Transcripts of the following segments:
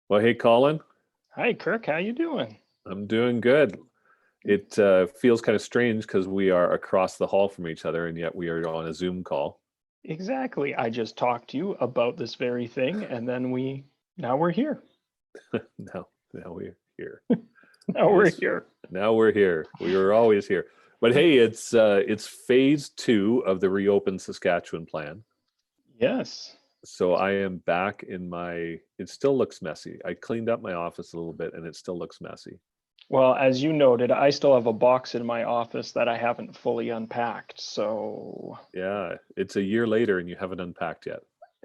Well, hey, Colin, Hi, Kirk. How you doing? I'm doing good. It feels kind of strange because we are across the hall from each other, and yet we are on a Zoom call. Exactly. I just talked to you about this very thing, and then now we're here. Now we're here. Now we're Yes, here. now we're here. We were always here. But hey, it's phase two of the reopen Saskatchewan plan. Yes. So I am back in my. It still looks messy. I cleaned up my office a little bit, and it still looks messy. Well, as you noted, I still have a box in my office that I haven't fully unpacked. So Yeah, it's a year later, and you haven't unpacked yet.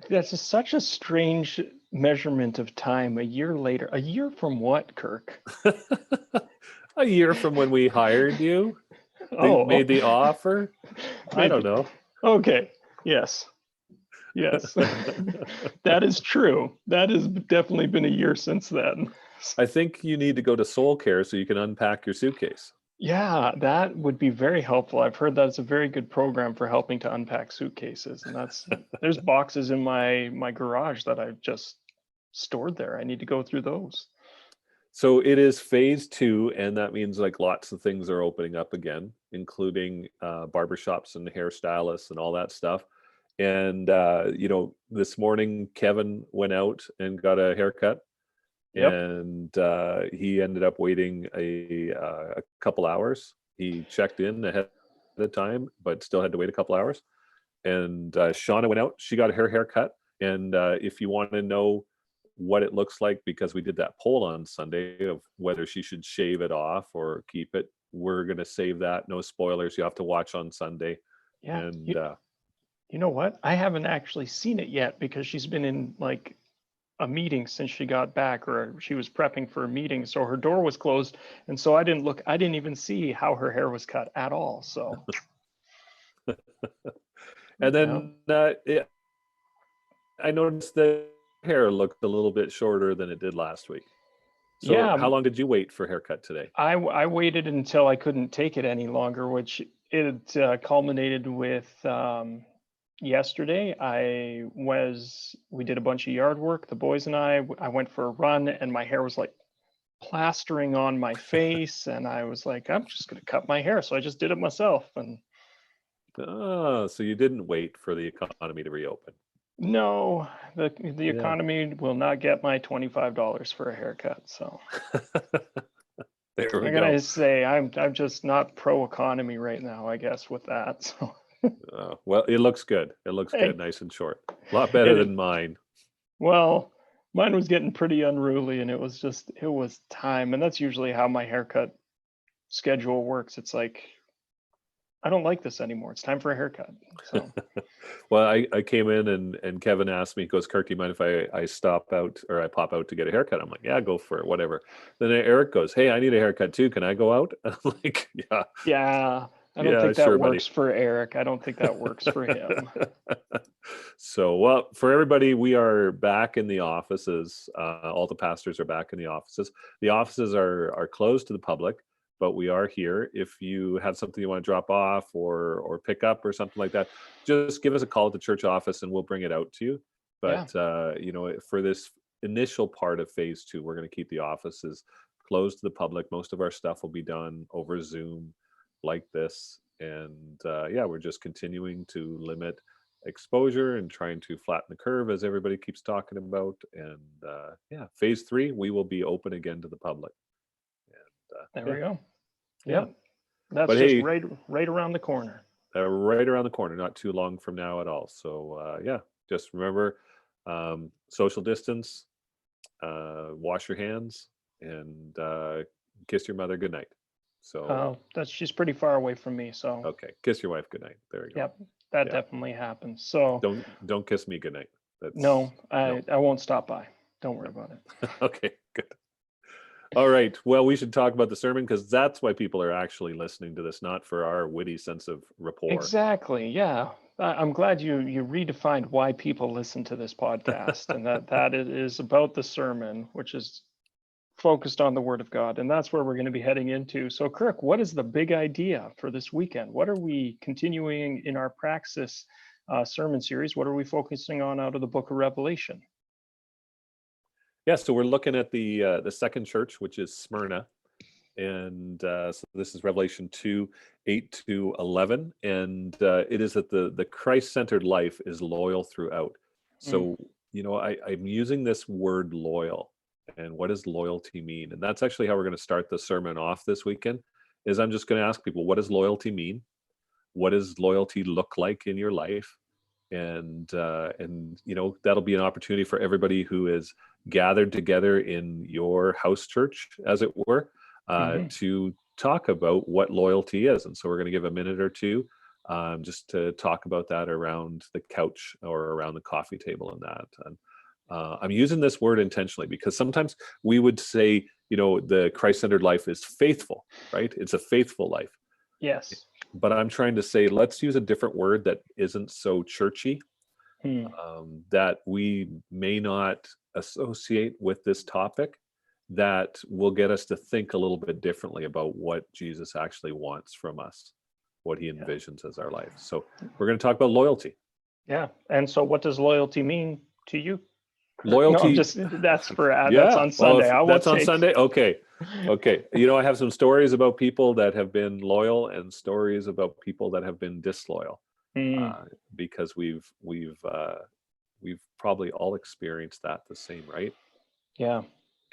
that's such a strange measurement of time. A year later. A year from what, Kirk? A year from when we hired you, they Oh, made the offer. I don't maybe. know. Okay. Yes. Yes. That is true. That has definitely been a year since then. I think you need to go to Soul Care so you can unpack your suitcase. Yeah, that would be very helpful. I've heard that's a very good program for helping to unpack suitcases. And there's boxes in my garage that I've just stored there. I need to go through those. So it is phase two, and that means like lots of things are opening up again, including barbershops and hairstylists and all that stuff. And this morning Kevin went out and got a haircut, Yep. and he ended up waiting a couple hours. He checked in ahead of time, but still had to wait a couple hours. And Shauna went out. She got her hair cut. And if you want to know what it looks like, because we did that poll on Sunday of whether she should shave it off or keep it, we're going to save that. No spoilers. You have to watch on Sunday. Yeah. And You know what? I haven't actually seen it yet because she's been in like a meeting since she got back, or she was prepping for a meeting. So her door was closed. And so I didn't even see how her hair was cut at all. So, and yeah. then I noticed the hair looked a little bit shorter than it did last week. So Yeah. how long did you wait for haircut today? I waited until I couldn't take it any longer, which it culminated with yesterday. We did a bunch of yard work, the boys and I went for a run, and my hair was like plastering on my face, and I was like, I'm just going to cut my hair. So I just did it myself. And Oh, so you didn't wait for the economy to reopen. no, the Yeah. economy will not get my $25 for a haircut. So There we I gotta go. say, I'm just not pro economy right now, I guess, with that. So Well, it looks good. It looks good, hey, nice and short. A lot better it than mine. well, mine was getting pretty unruly, and it was time. And that's usually how my haircut schedule works. It's like, I don't like this anymore. It's time for a haircut. So, Well, I came in and Kevin asked me, he goes, Kirk, do you mind if I stop out or I pop out to get a haircut? I'm like, yeah, go for it, whatever. Then Eric goes, hey, I need a haircut too. Can I go out? I'm like, yeah, yeah, I don't yeah, think that sure, buddy. works for Eric. I don't think that works for him. So, well, for everybody, we are back in the offices. All the pastors are back in the offices. The offices are closed to the public, but we are here. If you have something you want to drop off or pick up or something like that, just give us a call at the church office and we'll bring it out to you. Yeah. But for this initial part of phase two, we're going to keep the offices closed to the public. Most of our stuff will be done over Zoom like this. And yeah, we're just continuing to limit exposure and trying to flatten the curve as everybody keeps talking about. And yeah, phase three, we will be open again to the public. And There yeah, we go. yeah. Yep. That's But just hey, right around the corner. right around the corner, not too long from now at all. So yeah, just remember social distance, wash your hands, and kiss your mother goodnight. So She's pretty far away from me, so okay, kiss your wife goodnight. There you go. yep, that Yeah, definitely happens. So don't kiss me goodnight. no, That's no. I won't stop by. Don't worry No. about it. Okay, good. All right. Well, we should talk about the sermon because that's why people are actually listening to this, not for our witty sense of rapport. Exactly. Yeah. I'm glad you redefined why people listen to this podcast, and that it is about the sermon, which is focused on the Word of God, and that's where we're going to be heading into. So, Kirk, what is the big idea for this weekend? What are we continuing in our Praxis sermon series? What are we focusing on out of the Book of Revelation? Yeah, so we're looking at the second church, which is Smyrna, and so this is Revelation 2:8-11, and it is that the Christ-centered life is loyal throughout. Mm, So I'm using this word loyal, and what does loyalty mean? And that's actually how we're going to start the sermon off this weekend. Is I'm just going to ask people, what does loyalty mean? What does loyalty look like in your life? And that'll be an opportunity for everybody who is gathered together in your house church, as it were, mhm. to talk about what loyalty is. And so we're going to give a minute or two just to talk about that around the couch or around the coffee table and that. And I'm using this word intentionally because sometimes we would say, the Christ-centered life is faithful, right? It's a faithful life. Yes. But I'm trying to say, let's use a different word that isn't so churchy, Hmm. that we may not associate with this topic, that will get us to think a little bit differently about what Jesus actually wants from us, what he Yeah. envisions as our life. So we're going to talk about loyalty. Yeah. And so what does loyalty mean to you, Kirk? No, I'm Loyalty, just, that's for, that's yeah. on Well, Sunday. if I won't that's on take. Sunday, okay. Okay. I have some stories about people that have been loyal and stories about people that have been disloyal. Mm, Because we've probably all experienced that the same, right? yeah.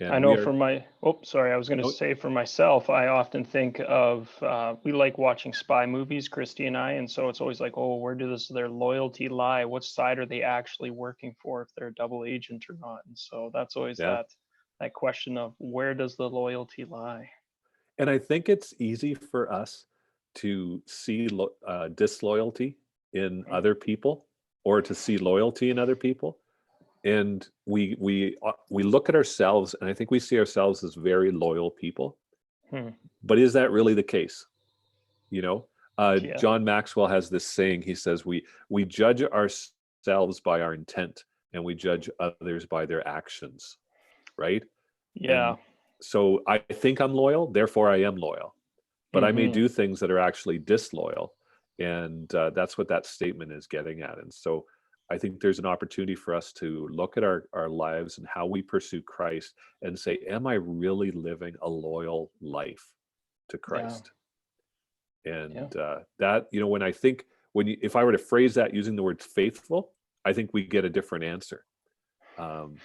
I And we know are, for sorry, I was going to no, say for myself, I often think of, we like watching spy movies, Christy and I. And so it's always like, oh, where does their loyalty lie? What side are they actually working for, if they're a double agent or not? And so that's always yeah. that question of where does the loyalty lie? And I think it's easy for us to see disloyalty in Mm, other people, or to see loyalty in other people. And we look at ourselves, and I think we see ourselves as very loyal people. hmm, But is that really the case? You know, yeah. John Maxwell has this saying. He says we judge ourselves by our intent, and we judge others by their actions, right? Yeah. And so I think I'm loyal, therefore I am loyal. But I may Hmm. do things that are actually disloyal, and that's what that statement is getting at. And so I think there's an opportunity for us to look at our lives and how we pursue Christ and say, am I really living a loyal life to Yeah. Christ? Yeah. And that, when I think, if I were to phrase that using the word faithful, I think we get a different answer. um,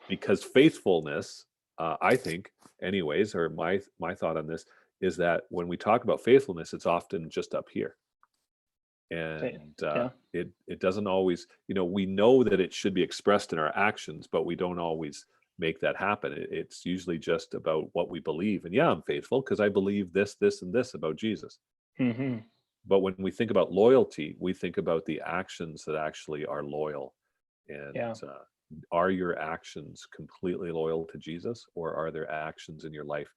because faithfulness, I think, anyways, or my thought on this is that when we talk about faithfulness, it's often just up here, and Yeah. it doesn't always. We know that it should be expressed in our actions, but we don't always make that happen. It's usually just about what we believe. And yeah, I'm faithful because I believe this, this, and this about Jesus. Hmm. But when we think about loyalty, we think about the actions that actually are loyal. And Yeah. are your actions completely loyal to Jesus, or are there actions in your life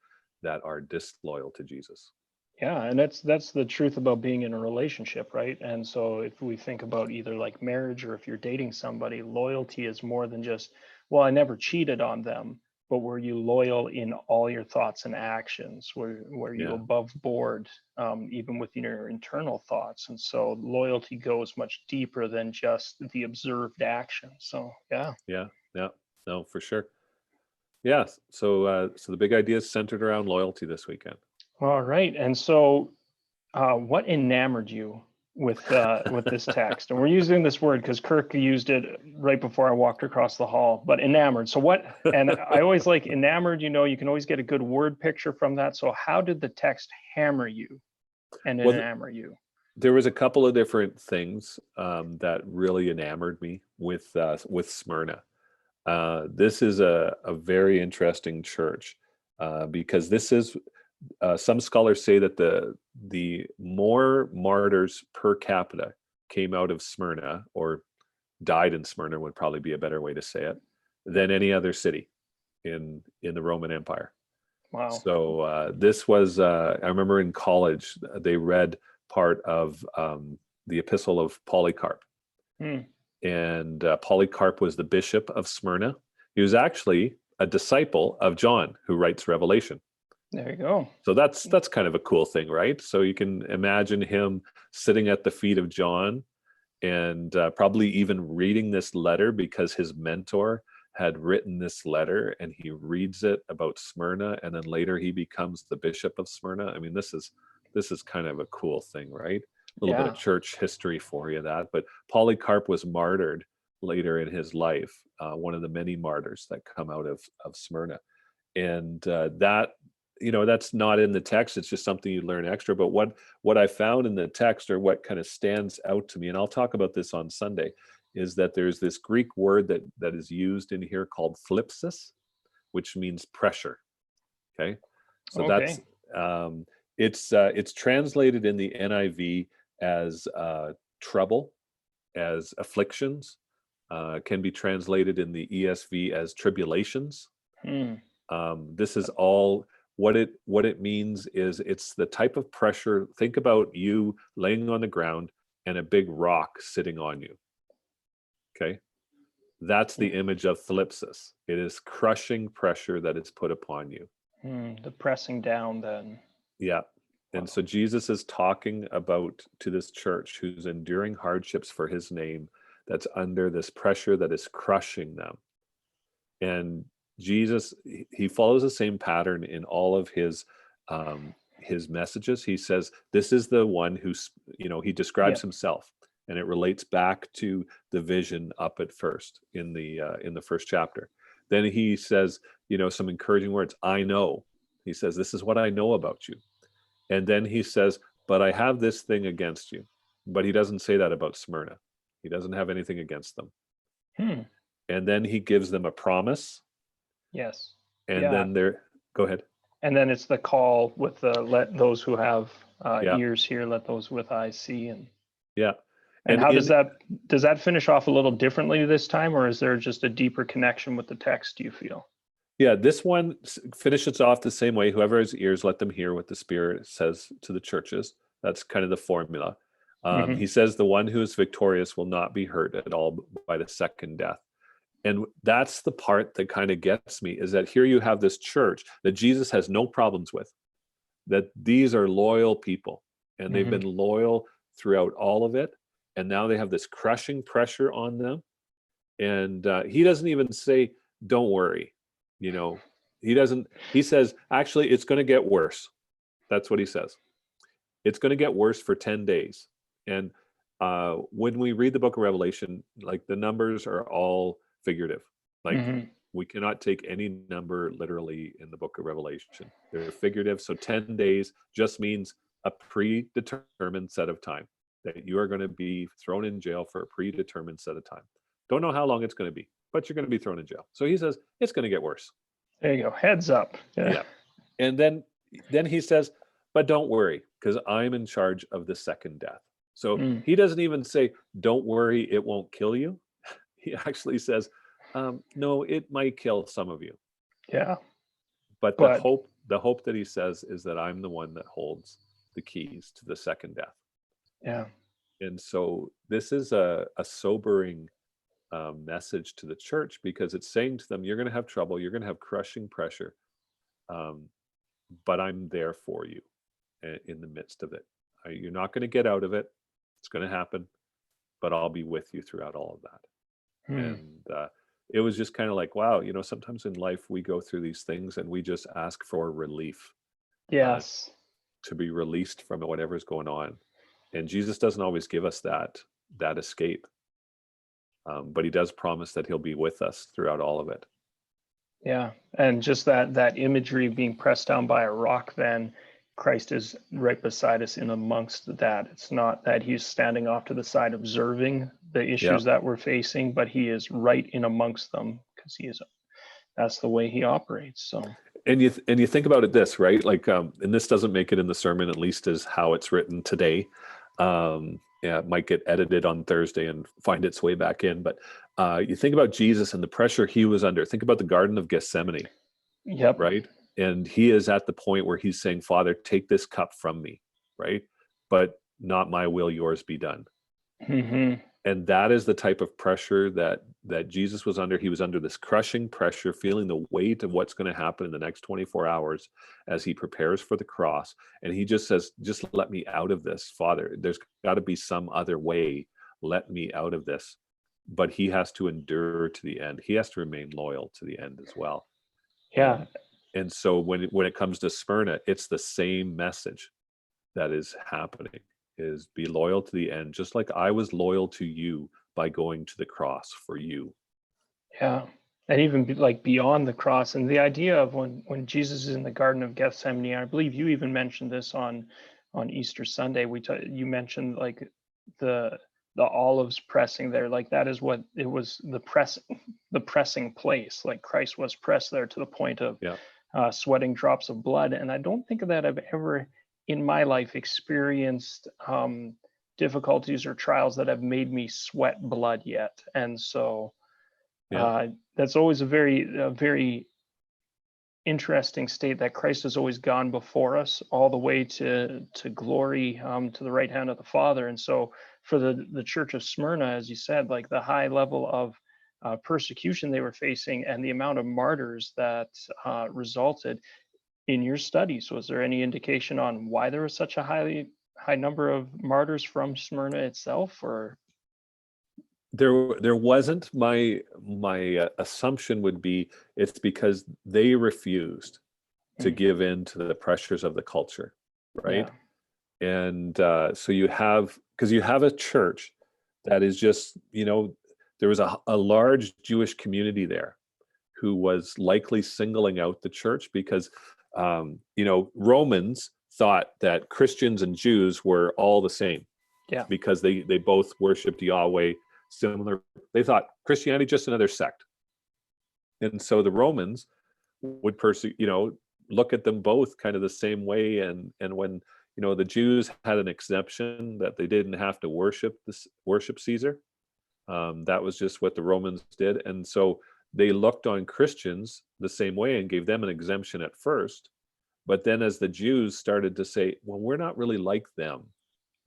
that are disloyal to Jesus? Yeah, and that's the truth about being in a relationship, right? And so if we think about either like marriage or if you're dating somebody, loyalty is more than just, well, I never cheated on them, but were you loyal in all your thoughts and actions? Were you Yeah, above board, even within your internal thoughts? And so loyalty goes much deeper than just the observed action. So yeah. yeah, yeah. No, for sure. Yeah. So the big idea is centered around loyalty this weekend. All right. And so what enamored you with this text? And we're using this word because Kirk used it right before I walked across the hall. But enamored. So what? And I always like enamored. You can always get a good word picture from that. So how did the text hammer you and Well, enamor you? there was a couple of different things that really enamored me with Smyrna. This is a very interesting church, because this is, some scholars say that the more martyrs per capita came out of Smyrna, or died in Smyrna would probably be a better way to say it, than any other city in the Roman Empire. Wow. So this was, I remember in college they read part of the Epistle of Polycarp, Hmm. and Polycarp was the bishop of Smyrna. He was actually a disciple of John, who writes Revelation. There you go. So that's kind of a cool thing, right? So you can imagine him sitting at the feet of John, and probably even reading this letter because his mentor had written this letter, and he reads it about Smyrna, and then later he becomes the bishop of Smyrna. I mean, this is kind of a cool thing, right? A little bit of Yeah. church history for you, that. But Polycarp was martyred later in his life, one of the many martyrs that come out of Smyrna. And that, that's not in the text. It's just something you learn extra. But what I found in the text, or what kind of stands out to me, and I'll talk about this on Sunday, is that there's this Greek word that is used in here called thlipsis, which means pressure. Okay, so that's Okay. it's translated in the NIV as trouble, as afflictions. Can be translated in the ESV as tribulations. Hmm. This is all what it means. Is it's the type of pressure. Think about you laying on the ground and a big rock sitting on you. Okay, that's the image of thlipsis. It is crushing pressure that is put upon you. The pressing down then. Yeah. And Wow. so Jesus is talking about to this church who's enduring hardships for his name, that's under this pressure that is crushing them. And Jesus, he follows the same pattern in all of his messages. He says, this is the one who's, he describes Yeah. himself, and it relates back to the vision up at first in the first chapter. Then he says, some encouraging words. I know. He says, this is what I know about you. And then he says, but I have this thing against you. But he doesn't say that about Smyrna. He doesn't have anything against them. Hmm. And then he gives them a promise. Yes. And Yeah. then go ahead. And then it's the call with the let those who have Yeah. ears hear, let those with eyes see. Yeah. And how does that finish off a little differently this time, or is there just a deeper connection with the text, do you feel? Yeah, this one finishes off the same way. Whoever has ears, let them hear what the Spirit says to the churches. That's kind of the formula. Mm-hmm. He says the one who is victorious will not be hurt at all by the second death. And that's the part that kind of gets me, is that here you have this church that Jesus has no problems with, that these are loyal people, and they've Mm-hmm. been loyal throughout all of it. And now they have this crushing pressure on them. And he doesn't even say, don't worry. He says, actually, it's going to get worse. That's what he says. It's going to get worse for 10 days. And when we read the book of Revelation, like, the numbers are all figurative. Like, Mm-hmm. we cannot take any number literally in the book of Revelation. They're figurative. So 10 days just means a predetermined set of time, that you are going to be thrown in jail for a predetermined set of time. Don't know how long it's going to be, but you're going to be thrown in jail. So he says, it's going to get worse. There you go. Heads up. Yeah. And then he says, but don't worry, because I'm in charge of the second death. So he doesn't even say, don't worry, it won't kill you. He actually says, no, it might kill some of you. Yeah. But the hope that he says is that I'm the one that holds the keys to the second death. Yeah. And so this is a sobering message to the church, because it's saying to them, you're going to have trouble, you're going to have crushing pressure, but I'm there for you in the midst of it. You're not going to get out of it. It's going to happen, but I'll be with you throughout all of that. And it was just kind of like, wow, sometimes in life we go through these things and we just ask for relief. Yes. To be released from whatever's going on. And Jesus doesn't always give us that escape. But he does promise that he'll be with us throughout all of it. Yeah. And just that imagery of being pressed down by a rock, then Christ is right beside us in amongst that. It's not that he's standing off to the side observing the issues that we're facing, but he is right in amongst them, because that's the way he operates. So. And you think about it this, right? Like, and this doesn't make it in the sermon, at least as how it's written today. It might get edited on Thursday and find its way back in. But you think about Jesus and the pressure he was under. Think about the Garden of Gethsemane. Yep. Right. And he is at the point where he's saying, Father, take this cup from me. Right. But not my will, yours be done. Mm-hmm. And that is the type of pressure that Jesus was under. He was under this crushing pressure, feeling the weight of what's going to happen in the next 24 hours as he prepares for the cross. And he just says, just let me out of this, Father. There's got to be some other way. Let me out of this. but he has to endure to the end. He has to remain loyal to the end as well. Yeah. And so when it comes to Smyrna, it's the same message that is happening, is be loyal to the end, just like I was loyal to you by going to the cross for you. Yeah. And even like beyond the cross, and the idea of when Jesus is in the Garden of Gethsemane, I believe you even mentioned this on Easter Sunday. You mentioned like the olives pressing there, like that is what it was, the pressing place. Like Christ was pressed there to the point of Yeah. sweating drops of blood. And I don't think that I've ever in my life experienced difficulties or trials that have made me sweat blood yet. And so Yeah. that's always a very interesting state, that Christ has always gone before us all the way to glory, to the right hand of the Father. And so for the Church of Smyrna, as you said, like the high level of persecution they were facing and the amount of martyrs that resulted in your studies, was there any indication on why there was such a high number of martyrs from Smyrna itself? Or There wasn't. My assumption would be it's because they refused to Mm, give in to the pressures of the culture, yeah, right? And so you have, because you have a church that is just, there was a large Jewish community there who was likely singling out the church because Romans thought that Christians and Jews were all the same yeah, because they both worshipped Yahweh similar. They thought Christianity just another sect. And so the Romans would look at them both kind of the same way. And when the Jews had an exception that they didn't have to worship Caesar, that was just what the Romans did. And so they looked on Christians the same way and gave them an exemption at first. But then as the Jews started to say, well, we're not really like them,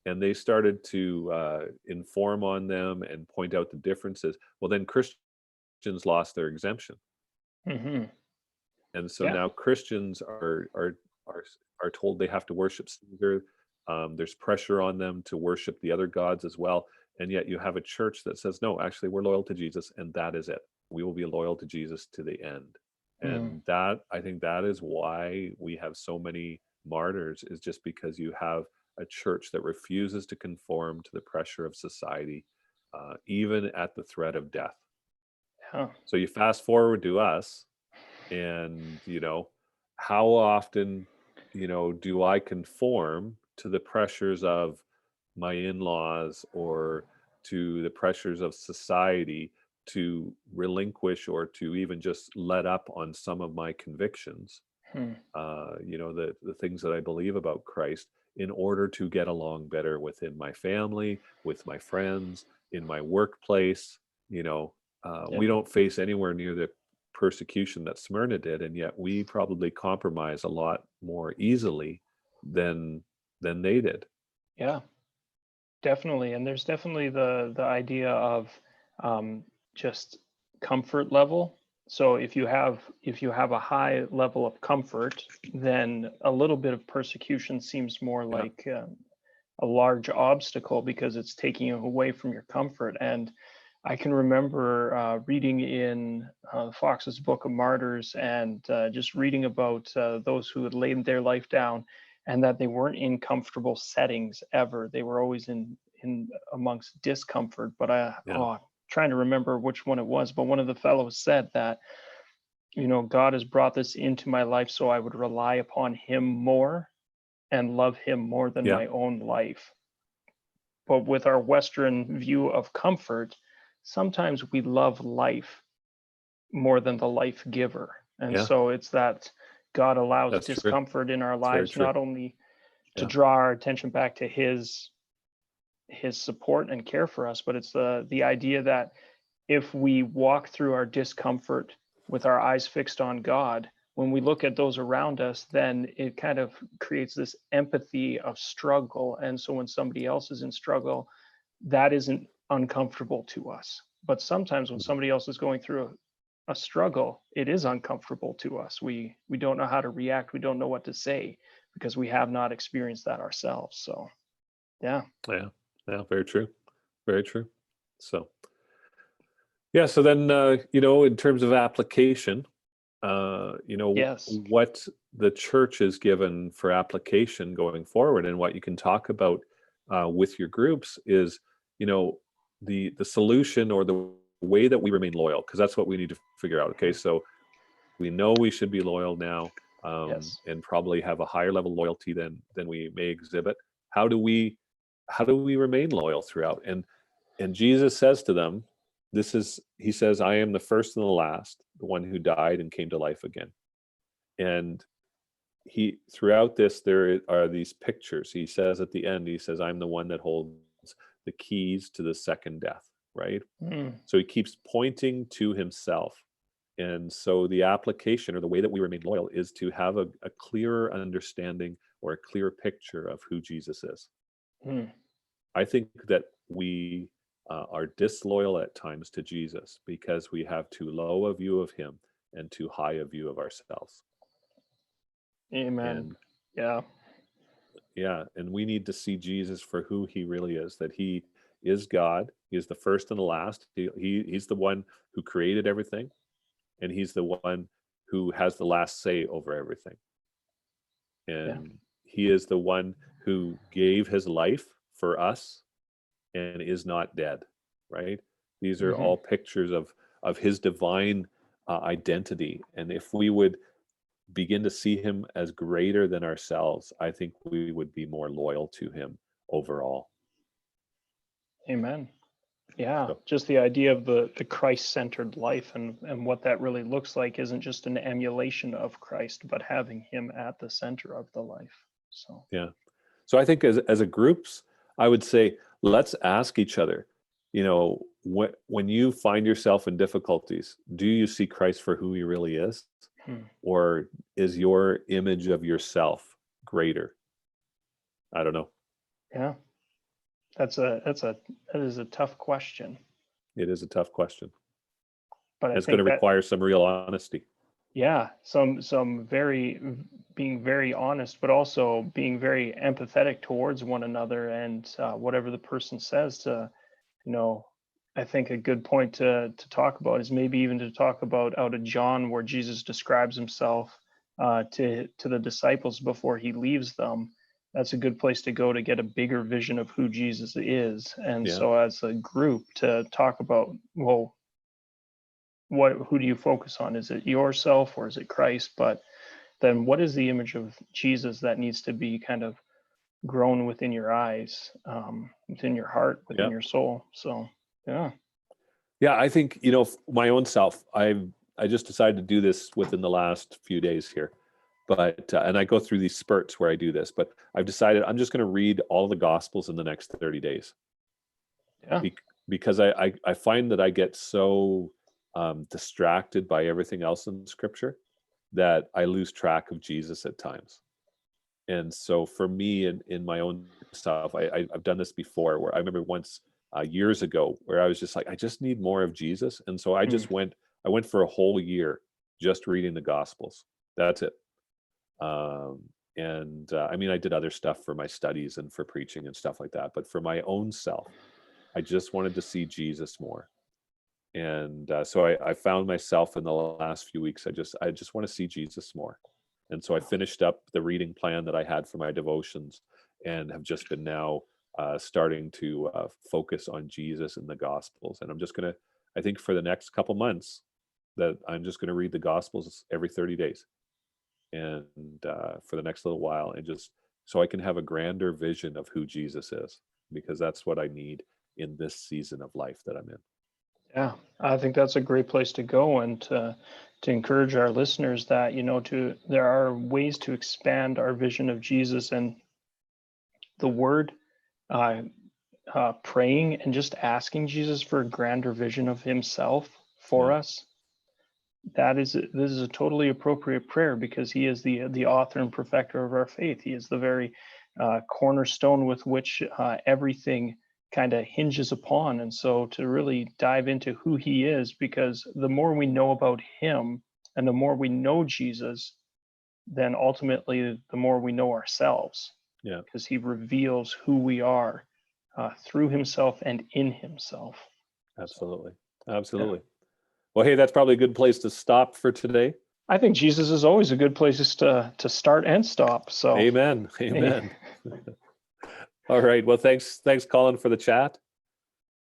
and they started to inform on them and point out the differences, well, then Christians lost their exemption. hmm, And so yeah, now Christians are told they have to worship Caesar. There's pressure on them to worship the other gods as well. And yet you have a church that says, no, actually, we're loyal to Jesus, and that is it. We will be loyal to Jesus to the end. mm, And I think that is why we have so many martyrs, is just because you have a church that refuses to conform to the pressure of society, even at the threat of death. yeah, So you fast forward to us, and how often do I conform to the pressures of my in-laws or to the pressures of society to relinquish or to even just let up on some of my convictions, hmm, the things that I believe about Christ, in order to get along better within my family, with my friends, in my workplace. We yeah. don't face anywhere near the persecution that Smyrna did, and yet we probably compromise a lot more easily than they did. Yeah, definitely. And there's definitely the idea of just comfort level. So if you have a high level of comfort, then a little bit of persecution seems more Yeah, like a large obstacle because it's taking you away from your comfort. And I can remember reading in Fox's Book of Martyrs, and just reading about those who had laid their life down, and that they weren't in comfortable settings ever. They were always in amongst discomfort. But yeah, I'm trying to remember which one it was. But one of the fellows said that, God has brought this into my life so I would rely upon Him more and love Him more than yeah, my own life. But with our Western view of comfort, sometimes we love life more than the life giver. And yeah. so it's that God allows That's true. discomfort in our It's very lives, true. not only to Yeah, draw our attention back to his support and care for us, but it's the idea that if we walk through our discomfort with our eyes fixed on God, when we look at those around us, then it kind of creates this empathy of struggle. And so when somebody else is in struggle, that isn't uncomfortable to us. But sometimes when mhm, somebody else is going through a struggle, it is uncomfortable to us. We don't know how to react. We don't know what to say because we have not experienced that ourselves. So yeah. yeah, yeah. Very true. Very true. So Yeah. So then, in terms of application, Yes. what the church is given for application going forward, and what you can talk about with your groups is, you know, the solution or the way that we remain loyal, because that's what we need to figure out. Okay, so we know we should be loyal now, Yes. and probably have a higher level of loyalty than we may exhibit. How do we remain loyal throughout? And Jesus says to them, he says, I am the first and the last, the one who died and came to life again. And he throughout this, there are these pictures. He says at the end, he says, I'm the one that holds the keys to the second death, right? Mm. So he keeps pointing to himself. And so the application, or the way that we remain loyal, is to have a clearer understanding or a clearer picture of who Jesus is. Mm. I think that we are disloyal at times to Jesus because we have too low a view of him and too high a view of ourselves. Amen. And Yeah. yeah, and we need to see Jesus for who he really is, that he is God. He is the first and the last. He's the one who created everything, and he's the one who has the last say over everything. Yeah. And he is the one who gave his life for us and is not dead, right? These are Hmm. all pictures of his divine identity. And if we would begin to see him as greater than ourselves, I think we would be more loyal to him overall. Amen. Yeah, So just the idea of the Christ-centered life and what that really looks like isn't just an emulation of Christ, but having him at the center of the life. So, yeah. So I think as a groups, I would say let's ask each other, when you find yourself in difficulties, do you see Christ for who he really is? hmm, Or is your image of yourself greater? I don't know. yeah, that is a tough question, It is a tough question. but I It's going to think that require some real honesty. yeah, some very being very honest, but also being very empathetic towards one another and whatever the person says to you know, I think a good point to talk about is maybe even to talk about out of John, where Jesus describes himself to the disciples before he leaves them. That's a good place to go to get a bigger vision of who Jesus is. And Yeah. so, as a group, to talk about, well, who do you focus on? Is it yourself or is it Christ? But then, what is the image of Jesus that needs to be kind of grown within your eyes, within your heart, within Yeah. your soul? So, yeah. Yeah. I think, my own self, I just decided to do this within the last few days here. But, and I go through these spurts where I do this, but I've decided I'm just going to read all the Gospels in the next 30 days. Yeah. Because I find that I get so distracted by everything else in Scripture that I lose track of Jesus at times. And so for me, in my own self, I've done this before, where I remember once years ago where I was just like, I just need more of Jesus. And so Mm. I went for a whole year just reading the Gospels. That's it. Um, and I mean, I did other stuff for my studies and for preaching and stuff like that. But for my own self, I just wanted to see Jesus more. And so I found myself in the last few weeks, I just want to see Jesus more. And so I finished up the reading plan that I had for my devotions, and have just been now starting to focus on Jesus in the Gospels. And I think for the next couple months, that I'm just going to read the Gospels every 30 days. And for the next little while, and just so I can have a grander vision of who Jesus is, because that's what I need in this season of life that I'm in. Yeah, I think that's a great place to go, and to encourage our listeners that there are ways to expand our vision of Jesus, and the Word, uh, praying and just asking Jesus for a grander vision of Himself for Yeah. us. This is a totally appropriate prayer because He is the author and perfecter of our faith. He is the very cornerstone with which everything kind of hinges upon. And so to really dive into who He is, because the more we know about Him and the more we know Jesus, then ultimately the more we know ourselves, Yeah. because He reveals who we are through Himself and in Himself. So Absolutely. Absolutely. Well, hey, that's probably a good place to stop for today. I think Jesus is always a good place to start and stop. So, Amen. Amen. All right. Well, thanks, Colin, for the chat.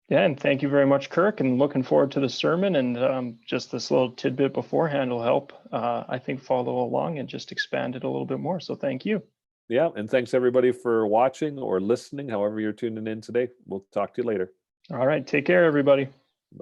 yeah, and thank you very much, Kirk. And looking forward to the sermon. And just this little tidbit beforehand will help, I think, follow along and just expand it a little bit more. So, thank you. Yeah, and thanks everybody for watching or listening, however you're tuning in today. We'll talk to you later. All right, take care, everybody.